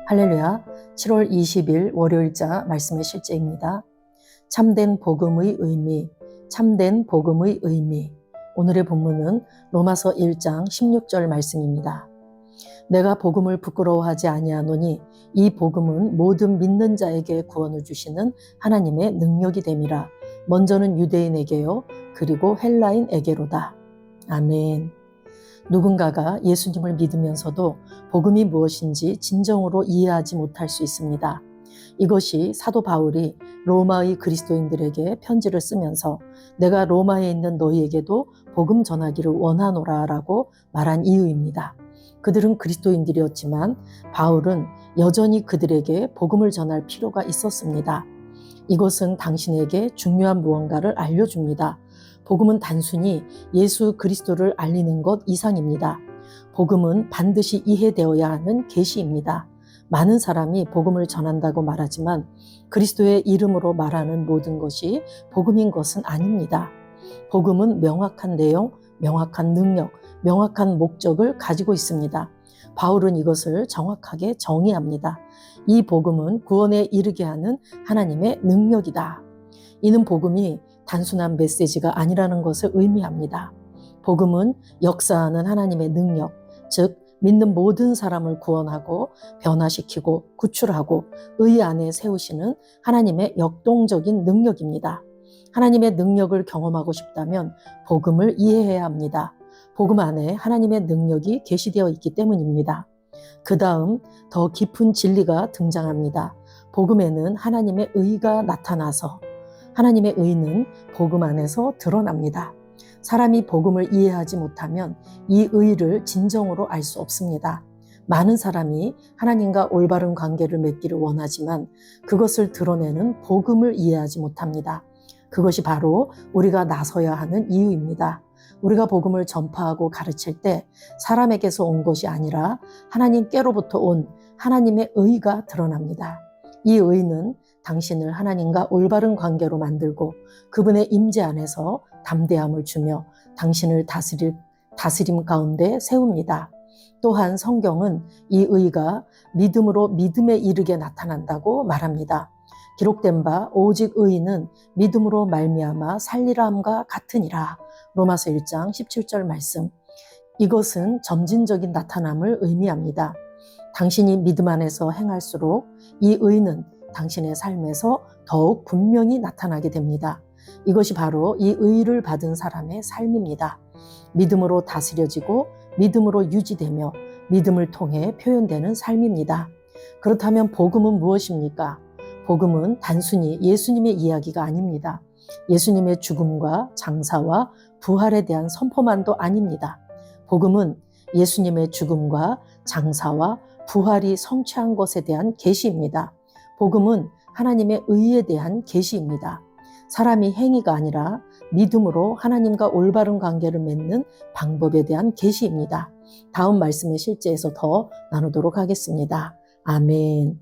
할렐루야. 7월 20일 월요일자 말씀의 실제입니다. 참된 복음의 의미, 참된 복음의 의미. 오늘의 본문은 로마서 1장 16절 말씀입니다. 내가 복음을 부끄러워하지 아니하노니 이 복음은 모든 믿는 자에게 구원을 주시는 하나님의 능력이 됨이라. 먼저는 유대인에게요, 그리고 헬라인에게로다. 아멘. 누군가가 예수님을 믿으면서도 복음이 무엇인지 진정으로 이해하지 못할 수 있습니다. 이것이 사도 바울이 로마의 그리스도인들에게 편지를 쓰면서 내가 로마에 있는 너희에게도 복음 전하기를 원하노라 라고 말한 이유입니다. 그들은 그리스도인들이었지만 바울은 여전히 그들에게 복음을 전할 필요가 있었습니다. 이것은 당신에게 중요한 무언가를 알려줍니다. 복음은 단순히 예수 그리스도를 알리는 것 이상입니다. 복음은 반드시 이해되어야 하는 계시입니다. 많은 사람이 복음을 전한다고 말하지만 그리스도의 이름으로 말하는 모든 것이 복음인 것은 아닙니다. 복음은 명확한 내용, 명확한 능력, 명확한 목적을 가지고 있습니다. 바울은 이것을 정확하게 정의합니다. 이 복음은 구원에 이르게 하는 하나님의 능력이다. 이는 복음이 단순한 메시지가 아니라는 것을 의미합니다. 복음은 역사하는 하나님의 능력, 즉 믿는 모든 사람을 구원하고 변화시키고 구출하고 의 안에 세우시는 하나님의 역동적인 능력입니다. 하나님의 능력을 경험하고 싶다면 복음을 이해해야 합니다. 복음 안에 하나님의 능력이 계시되어 있기 때문입니다. 그 다음 더 깊은 진리가 등장합니다. 복음에는 하나님의 의가 나타나서 하나님의 의는 복음 안에서 드러납니다. 사람이 복음을 이해하지 못하면 이 의를 진정으로 알 수 없습니다. 많은 사람이 하나님과 올바른 관계를 맺기를 원하지만 그것을 드러내는 복음을 이해하지 못합니다. 그것이 바로 우리가 나서야 하는 이유입니다. 우리가 복음을 전파하고 가르칠 때 사람에게서 온 것이 아니라 하나님께로부터 온 하나님의 의가 드러납니다. 이 의는 당신을 하나님과 올바른 관계로 만들고 그분의 임재 안에서 담대함을 주며 당신을 다스림 가운데 세웁니다. 또한 성경은 이 의가 믿음으로 믿음에 이르게 나타난다고 말합니다. 기록된 바 오직 의인은 믿음으로 말미암아 살리라함과 같으니라. 로마서 1장 17절 말씀. 이것은 점진적인 나타남을 의미합니다. 당신이 믿음 안에서 행할수록 이 의는 당신의 삶에서 더욱 분명히 나타나게 됩니다. 이것이 바로 이 의를 받은 사람의 삶입니다. 믿음으로 다스려지고 믿음으로 유지되며 믿음을 통해 표현되는 삶입니다. 그렇다면 복음은 무엇입니까? 복음은 단순히 예수님의 이야기가 아닙니다. 예수님의 죽음과 장사와 부활에 대한 선포만도 아닙니다. 복음은 예수님의 죽음과 장사와 부활이 성취한 것에 대한 계시입니다. 복음은 하나님의 의에 대한 계시입니다. 사람이 행위가 아니라 믿음으로 하나님과 올바른 관계를 맺는 방법에 대한 계시입니다. 다음 말씀의 실제에서 더 나누도록 하겠습니다. 아멘.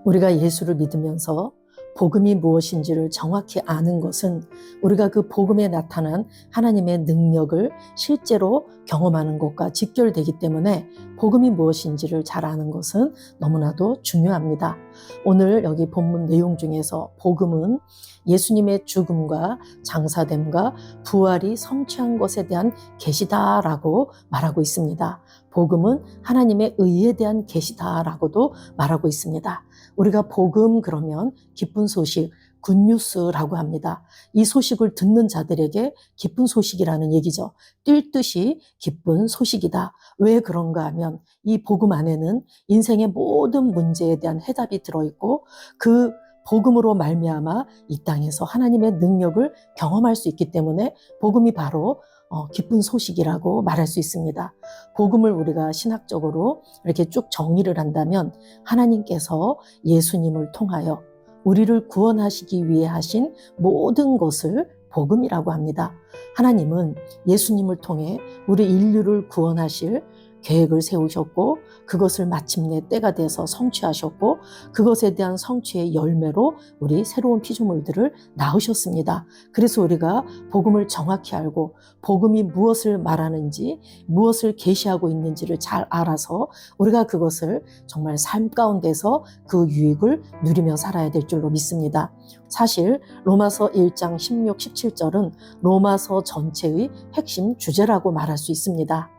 우리가 예수를 믿으면서 복음이 무엇인지를 정확히 아는 것은 우리가 그 복음에 나타난 하나님의 능력을 실제로 경험하는 것과 직결되기 때문에 복음이 무엇인지를 잘 아는 것은 너무나도 중요합니다. 오늘 여기 본문 내용 중에서 복음은 예수님의 죽음과 장사됨과 부활이 성취한 것에 대한 계시다라고 말하고 있습니다. 복음은 하나님의 의에 대한 계시다라고도 말하고 있습니다. 우리가 복음 그러면 기쁜 소식, 굿뉴스라고 합니다. 이 소식을 듣는 자들에게 기쁜 소식이라는 얘기죠. 뛸 듯이 기쁜 소식이다. 왜 그런가 하면 이 복음 안에는 인생의 모든 문제에 대한 해답이 들어있고 그 복음으로 말미암아 이 땅에서 하나님의 능력을 경험할 수 있기 때문에 복음이 바로 기쁜 소식이라고 말할 수 있습니다. 복음을 우리가 신학적으로 이렇게 쭉 정의를 한다면 하나님께서 예수님을 통하여 우리를 구원하시기 위해 하신 모든 것을 복음이라고 합니다. 하나님은 예수님을 통해 우리 인류를 구원하실 계획을 세우셨고 그것을 마침내 때가 돼서 성취하셨고 그것에 대한 성취의 열매로 우리 새로운 피조물들을 낳으셨습니다. 그래서 우리가 복음을 정확히 알고 복음이 무엇을 말하는지 무엇을 계시하고 있는지를 잘 알아서 우리가 그것을 정말 삶 가운데서 그 유익을 누리며 살아야 될 줄로 믿습니다. 사실 로마서 1장 16, 17절은 로마서 전체의 핵심 주제라고 말할 수 있습니다.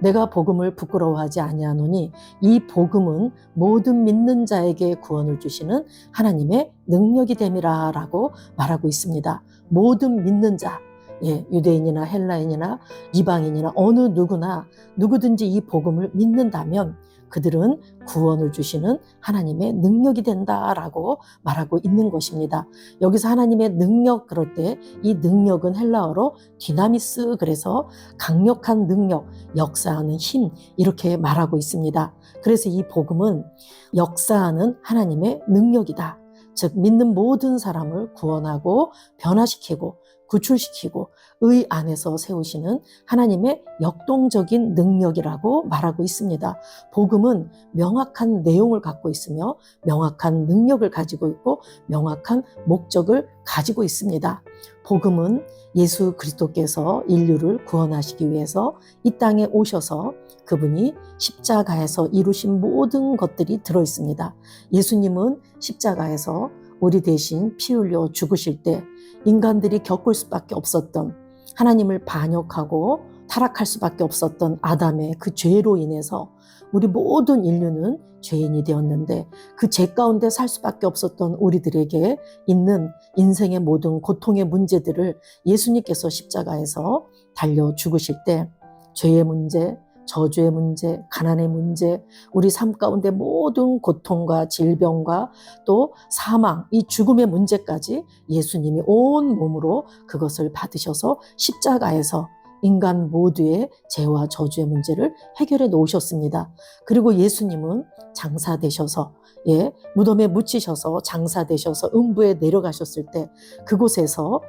내가 복음을 부끄러워하지 아니하노니 이 복음은 모든 믿는 자에게 구원을 주시는 하나님의 능력이 됨이라 라고 말하고 있습니다. 모든 믿는 자, 유대인이나 헬라인이나 이방인이나 어느 누구나 누구든지 이 복음을 믿는다면 그들은 구원을 주시는 하나님의 능력이 된다라고 말하고 있는 것입니다. 여기서 하나님의 능력 그럴 때 이 능력은 헬라어로 디나미스, 그래서 강력한 능력, 역사하는 힘 이렇게 말하고 있습니다. 그래서 이 복음은 역사하는 하나님의 능력이다. 즉 믿는 모든 사람을 구원하고 변화시키고 구출시키고 의 안에서 세우시는 하나님의 역동적인 능력이라고 말하고 있습니다. 복음은 명확한 내용을 갖고 있으며 명확한 능력을 가지고 있고 명확한 목적을 가지고 있습니다. 복음은 예수 그리스도께서 인류를 구원하시기 위해서 이 땅에 오셔서 그분이 십자가에서 이루신 모든 것들이 들어있습니다. 예수님은 십자가에서 우리 대신 피 흘려 죽으실 때 인간들이 겪을 수밖에 없었던, 하나님을 반역하고 타락할 수밖에 없었던 아담의 그 죄로 인해서 우리 모든 인류는 죄인이 되었는데 그 죄 가운데 살 수밖에 없었던 우리들에게 있는 인생의 모든 고통의 문제들을 예수님께서 십자가에서 달려 죽으실 때 죄의 문제, 저주의 문제, 가난의 문제, 우리 삶 가운데 모든 고통과 질병과 또 사망, 이 죽음의 문제까지 예수님이 온 몸으로 그것을 받으셔서 십자가에서 인간 모두의 죄와 저주의 문제를 해결해 놓으셨습니다. 그리고 예수님은 장사되셔서 무덤에 묻히셔서 장사되셔서 음부에 내려가셨을 때 그곳에서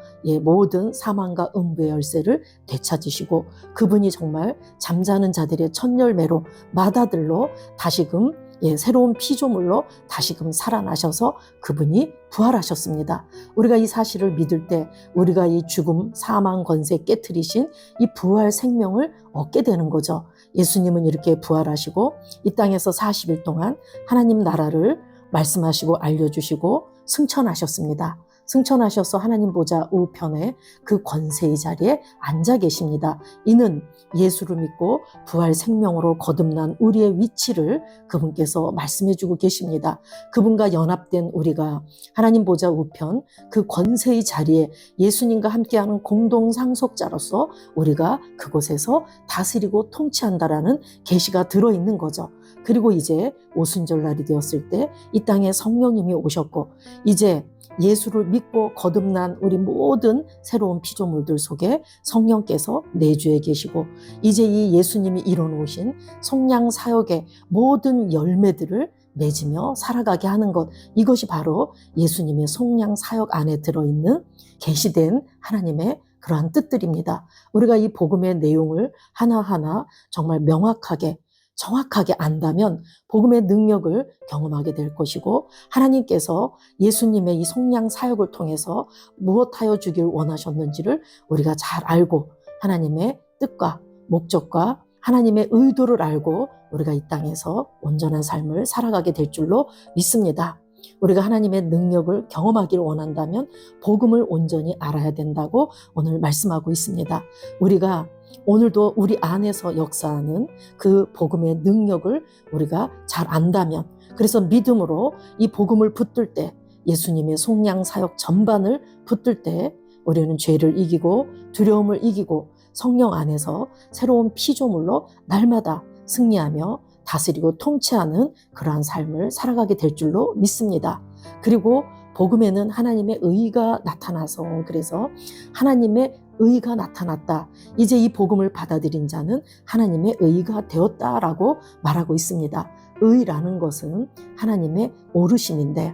모든 사망과 음부의 열쇠를 되찾으시고 그분이 정말 잠자는 자들의 첫 열매로 마다들로 다시금 새로운 피조물로 다시금 살아나셔서 그분이 부활하셨습니다. 우리가 이 사실을 믿을 때 우리가 이 죽음, 사망, 권세 깨트리신 이 부활 생명을 얻게 되는 거죠. 예수님은 이렇게 부활하시고 이 땅에서 40일 동안 하나님 나라를 말씀하시고 알려주시고 승천하셨습니다. 승천하셔서 하나님 보좌 우편에 그 권세의 자리에 앉아 계십니다. 이는 예수를 믿고 부활 생명으로 거듭난 우리의 위치를 그분께서 말씀해주고 계십니다. 그분과 연합된 우리가 하나님 보좌 우편 그 권세의 자리에 예수님과 함께하는 공동 상속자로서 우리가 그곳에서 다스리고 통치한다라는 계시가 들어있는 거죠. 그리고 이제 오순절날이 되었을 때 이 땅에 성령님이 오셨고 이제 예수를 믿고 거듭난 우리 모든 새로운 피조물들 속에 성령께서 내주해 계시고 이제 이 예수님이 이뤄놓으신 속량 사역의 모든 열매들을 맺으며 살아가게 하는 것, 이것이 바로 예수님의 속량 사역 안에 들어있는 계시된 하나님의 그러한 뜻들입니다. 우리가 이 복음의 내용을 하나하나 정말 명확하게 정확하게 안다면 복음의 능력을 경험하게 될 것이고 하나님께서 예수님의 이 속량 사역을 통해서 무엇하여 주길 원하셨는지를 우리가 잘 알고 하나님의 뜻과 목적과 하나님의 의도를 알고 우리가 이 땅에서 온전한 삶을 살아가게 될 줄로 믿습니다. 우리가 하나님의 능력을 경험하기를 원한다면 복음을 온전히 알아야 된다고 오늘 말씀하고 있습니다. 우리가 오늘도 우리 안에서 역사하는 그 복음의 능력을 우리가 잘 안다면, 그래서 믿음으로 이 복음을 붙들 때, 예수님의 속량 사역 전반을 붙들 때 우리는 죄를 이기고 두려움을 이기고 성령 안에서 새로운 피조물로 날마다 승리하며 다스리고 통치하는 그러한 삶을 살아가게 될 줄로 믿습니다. 그리고 복음에는 하나님의 의가 나타나서, 그래서 하나님의 의가 나타났다. 이제 이 복음을 받아들인 자는 하나님의 의가 되었다라고 말하고 있습니다. 의라는 것은 하나님의 오르심인데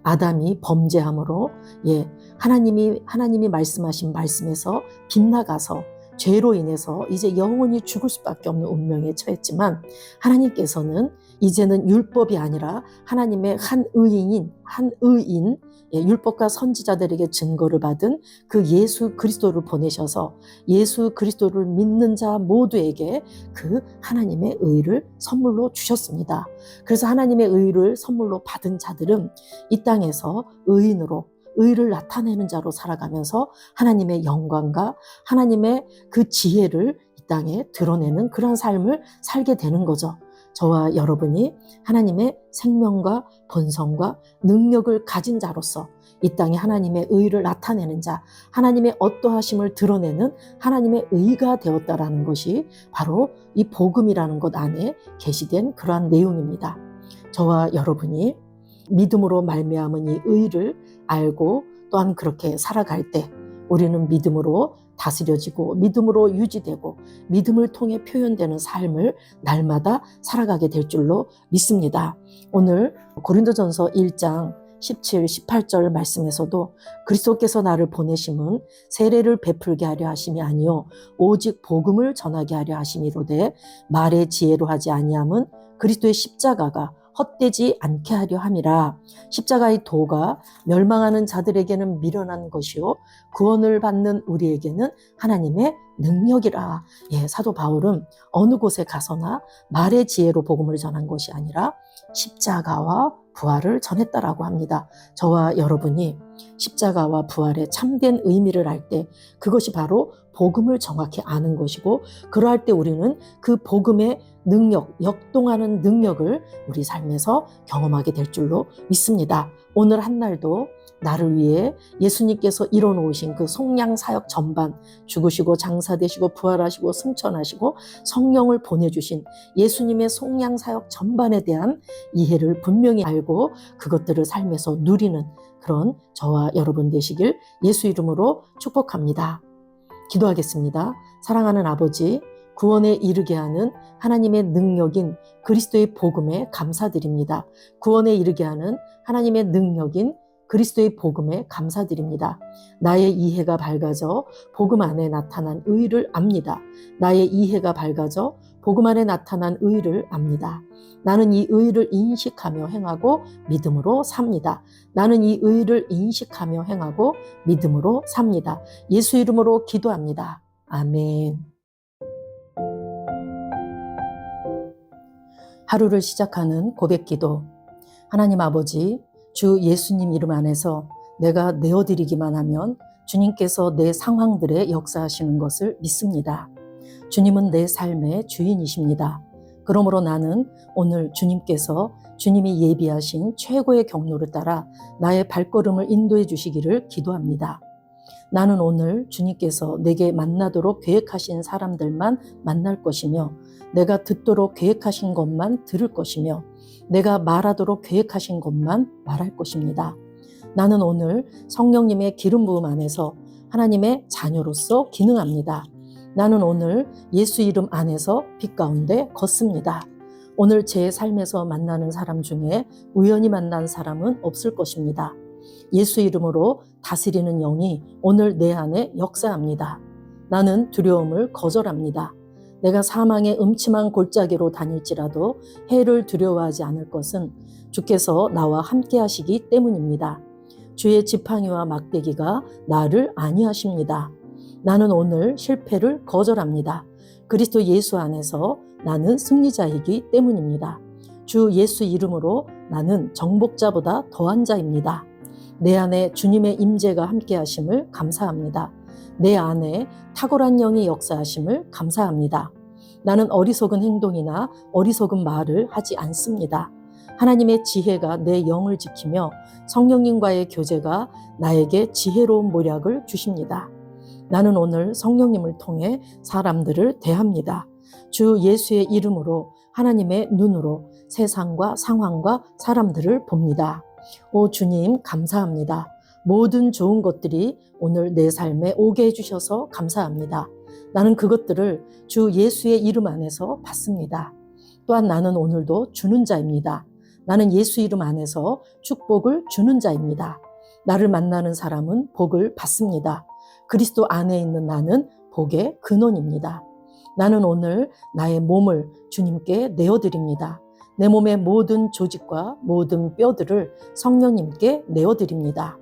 아담이 범죄함으로 하나님이 말씀하신 말씀에서 빗나가서 죄로 인해서 이제 영원히 죽을 수밖에 없는 운명에 처했지만 하나님께서는 이제는 율법이 아니라 하나님의 한 의인, 율법과 선지자들에게 증거를 받은 그 예수 그리스도를 보내셔서 예수 그리스도를 믿는 자 모두에게 그 하나님의 의를 선물로 주셨습니다. 그래서 하나님의 의를 선물로 받은 자들은 이 땅에서 의인으로 의를 나타내는 자로 살아가면서 하나님의 영광과 하나님의 그 지혜를 이 땅에 드러내는 그런 삶을 살게 되는 거죠. 저와 여러분이 하나님의 생명과 본성과 능력을 가진 자로서 이 땅에 하나님의 의를 나타내는 자, 하나님의 어떠하심을 드러내는 하나님의 의가 되었다라는 것이 바로 이 복음이라는 것 안에 게시된 그러한 내용입니다. 저와 여러분이 믿음으로 말미암은 이 의를 알고 또한 그렇게 살아갈 때 우리는 믿음으로 다스려지고 믿음으로 유지되고 믿음을 통해 표현되는 삶을 날마다 살아가게 될 줄로 믿습니다. 오늘 고린도전서 1장 17, 18절 말씀에서도 그리스도께서 나를 보내심은 세례를 베풀게 하려 하심이 아니요 오직 복음을 전하게 하려 하심이로되 말의 지혜로 하지 아니함은 그리스도의 십자가가 헛되지 않게 하려 함이라. 십자가의 도가 멸망하는 자들에게는 미련한 것이요 구원을 받는 우리에게는 하나님의 능력이라. 사도 바울은 어느 곳에 가서나 말의 지혜로 복음을 전한 것이 아니라 십자가와 부활을 전했다라고 합니다. 저와 여러분이 십자가와 부활의 참된 의미를 알 때 그것이 바로 복음을 정확히 아는 것이고 그러할 때 우리는 그 복음의 능력, 역동하는 능력을 우리 삶에서 경험하게 될 줄로 믿습니다. 오늘 한 날도 나를 위해 예수님께서 이뤄놓으신 그 속량 사역 전반, 죽으시고 장사되시고 부활하시고 승천하시고 성령을 보내주신 예수님의 속량 사역 전반에 대한 이해를 분명히 알고 그것들을 삶에서 누리는 그런 저와 여러분 되시길 예수 이름으로 축복합니다. 기도하겠습니다. 사랑하는 아버지, 구원에 이르게 하는 하나님의 능력인 그리스도의 복음에 감사드립니다. 구원에 이르게 하는 하나님의 능력인 그리스도의 복음에 감사드립니다. 나의 이해가 밝아져 복음 안에 나타난 의를 압니다. 나의 이해가 밝아져 복음 안에 나타난 의를 압니다. 나는 이 의를 인식하며 행하고 믿음으로 삽니다. 나는 이 의를 인식하며 행하고 믿음으로 삽니다. 예수 이름으로 기도합니다. 아멘. 하루를 시작하는 고백기도. 하나님 아버지, 주 예수님 이름 안에서 내가 내어드리기만 하면 주님께서 내 상황들에 역사하시는 것을 믿습니다. 주님은 내 삶의 주인이십니다. 그러므로 나는 오늘 주님이 예비하신 최고의 경로를 따라 나의 발걸음을 인도해 주시기를 기도합니다. 나는 오늘 주님께서 내게 만나도록 계획하신 사람들만 만날 것이며 내가 듣도록 계획하신 것만 들을 것이며 내가 말하도록 계획하신 것만 말할 것입니다. 나는 오늘 성령님의 기름 부음 안에서 하나님의 자녀로서 기능합니다. 나는 오늘 예수 이름 안에서 빛 가운데 걷습니다. 오늘 제 삶에서 만나는 사람 중에 우연히 만난 사람은 없을 것입니다. 예수 이름으로 다스리는 영이 오늘 내 안에 역사합니다. 나는 두려움을 거절합니다. 내가 사망의 음침한 골짜기로 다닐지라도 해를 두려워하지 않을 것은 주께서 나와 함께 하시기 때문입니다. 주의 지팡이와 막대기가 나를 안위하십니다. 나는 오늘 실패를 거절합니다. 그리스도 예수 안에서 나는 승리자이기 때문입니다. 주 예수 이름으로 나는 정복자보다 더한 자입니다. 내 안에 주님의 임재가 함께 하심을 감사합니다. 내 안에 탁월한 영이 역사하심을 감사합니다. 나는 어리석은 행동이나 어리석은 말을 하지 않습니다. 하나님의 지혜가 내 영을 지키며 성령님과의 교제가 나에게 지혜로운 모략을 주십니다. 나는 오늘 성령님을 통해 사람들을 대합니다. 주 예수의 이름으로 하나님의 눈으로 세상과 상황과 사람들을 봅니다. 오 주님 감사합니다. 모든 좋은 것들이 오늘 내 삶에 오게 해주셔서 감사합니다. 나는 그것들을 주 예수의 이름 안에서 받습니다. 또한 나는 오늘도 주는 자입니다. 나는 예수 이름 안에서 축복을 주는 자입니다. 나를 만나는 사람은 복을 받습니다. 그리스도 안에 있는 나는 복의 근원입니다. 나는 오늘 나의 몸을 주님께 내어드립니다. 내 몸의 모든 조직과 모든 뼈들을 성령님께 내어드립니다.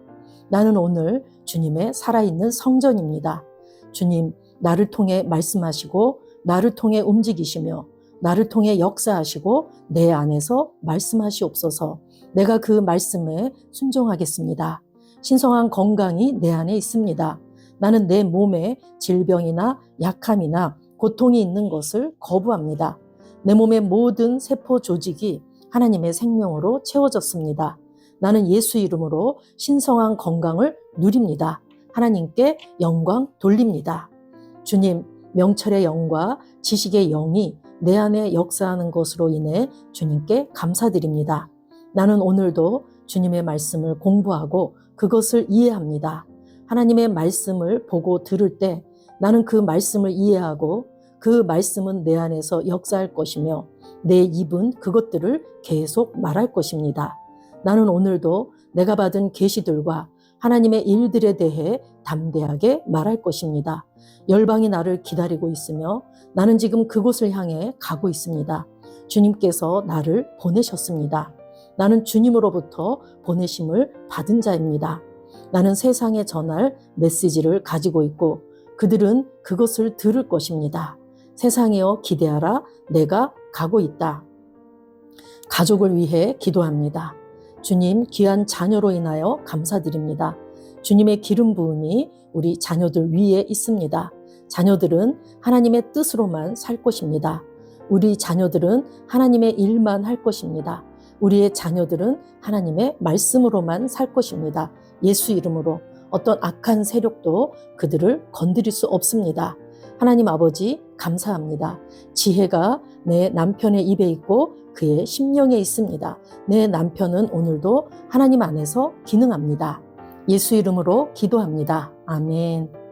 나는 오늘 주님의 살아있는 성전입니다. 주님, 나를 통해 말씀하시고 나를 통해 움직이시며 나를 통해 역사하시고 내 안에서 말씀하시옵소서. 내가 그 말씀에 순종하겠습니다. 신성한 건강이 내 안에 있습니다. 나는 내 몸에 질병이나 약함이나 고통이 있는 것을 거부합니다. 내 몸의 모든 세포 조직이 하나님의 생명으로 채워졌습니다. 나는 예수 이름으로 신성한 건강을 누립니다. 하나님께 영광 돌립니다. 주님, 명철의 영과 지식의 영이 내 안에 역사하는 것으로 인해 주님께 감사드립니다. 나는 오늘도 주님의 말씀을 공부하고 그것을 이해합니다. 하나님의 말씀을 보고 들을 때 나는 그 말씀을 이해하고 그 말씀은 내 안에서 역사할 것이며 내 입은 그것들을 계속 말할 것입니다. 나는 오늘도 내가 받은 계시들과 하나님의 일들에 대해 담대하게 말할 것입니다. 열방이 나를 기다리고 있으며 나는 지금 그곳을 향해 가고 있습니다. 주님께서 나를 보내셨습니다. 나는 주님으로부터 보내심을 받은 자입니다. 나는 세상에 전할 메시지를 가지고 있고 그들은 그것을 들을 것입니다. 세상이여 기대하라, 내가 가고 있다. 가족을 위해 기도합니다. 주님, 귀한 자녀로 인하여 감사드립니다. 주님의 기름 부음이 우리 자녀들 위에 있습니다. 자녀들은 하나님의 뜻으로만 살 것입니다. 우리 자녀들은 하나님의 일만 할 것입니다. 우리의 자녀들은 하나님의 말씀으로만 살 것입니다. 예수 이름으로 어떤 악한 세력도 그들을 건드릴 수 없습니다. 하나님 아버지 감사합니다. 지혜가 내 남편의 입에 있고 그의 심령에 있습니다. 내 남편은 오늘도 하나님 안에서 기능합니다. 예수 이름으로 기도합니다. 아멘.